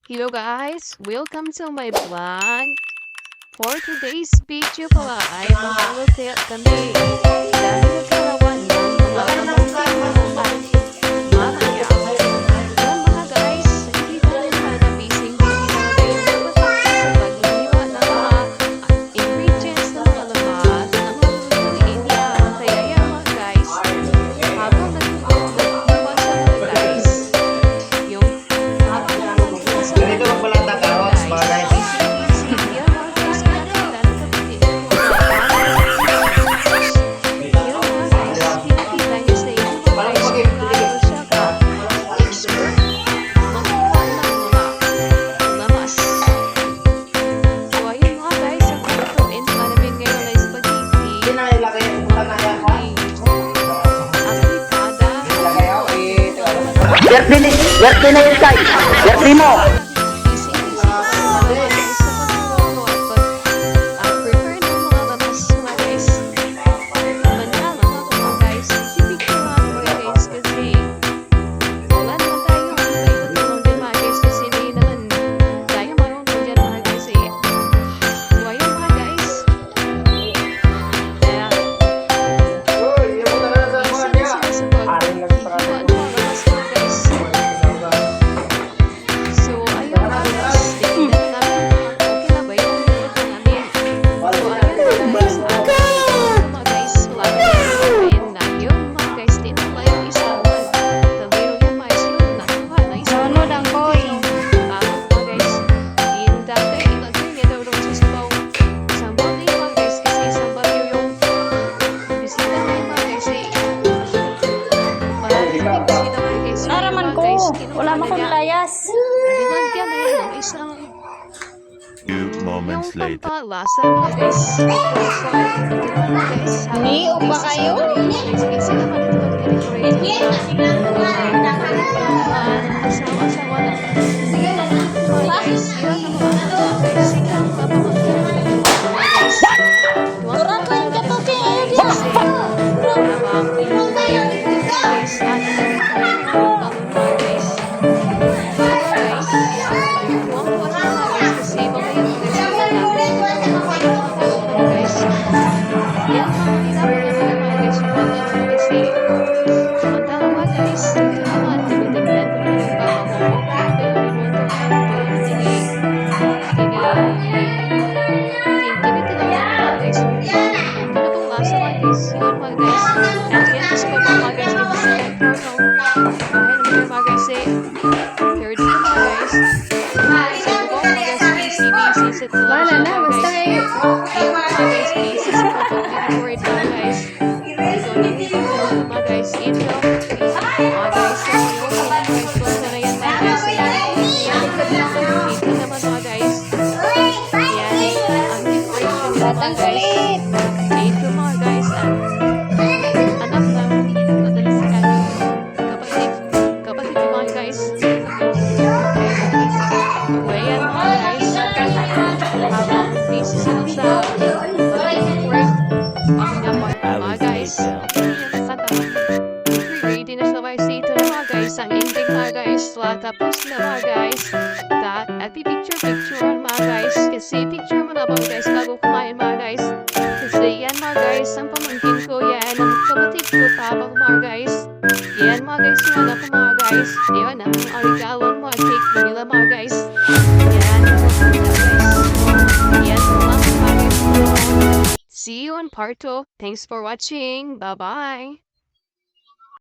Hello guys! Welcome to my vlog. For today's video pala ay magluluto kami dahil karawan ng mga kamangkinuhan mamaya. Yan mga guys, hindi tayo na busy talaga yung sa pagliliwa ng mga ingredients ng mga labas ng mga lulutuin niya. Kaya yan mga guys, habang nagluwa sa mga guys, yung habang nagluwa sa Ganito magbalata carrots, mga guys. Verte na yung guys. Verte mo. Naraman ko. Wala man kong layas. Dinagyan na yun ng isang Few moments yung later. pampalasa mga guys. Ni, upa kayo? Kasi naman ito mag-decorate. Asawa-asawa lang. Mga guys, yun ang mga guys. Sigang papamagyan. Turat lang ka to, King. Ayaw diya. Wala na, basta kayo. Batang kulit. Ito mga guys, anak na madalas sa kanya. Kapatid ko mga guys. Ayan mga guys. Habang busy sila sa work. Mga guys. Ready na sila guys. Ito na mga guys. Ang ending mga guys. Tapos na mga guys. At picture mga guys. Kasi picture mo na ba guys bago kumain mga guys. Kasi yan mga guys. Ang pamangkin ko yan. Ang kapatid ko papa ko mga guys. Yan mga guys. Yung anak ko mga guys. Yan ang mga regalo mga cake nila mga guys. Yan mga guys. Yan mga guys. See you on part 2. Thanks for watching. Bye-bye.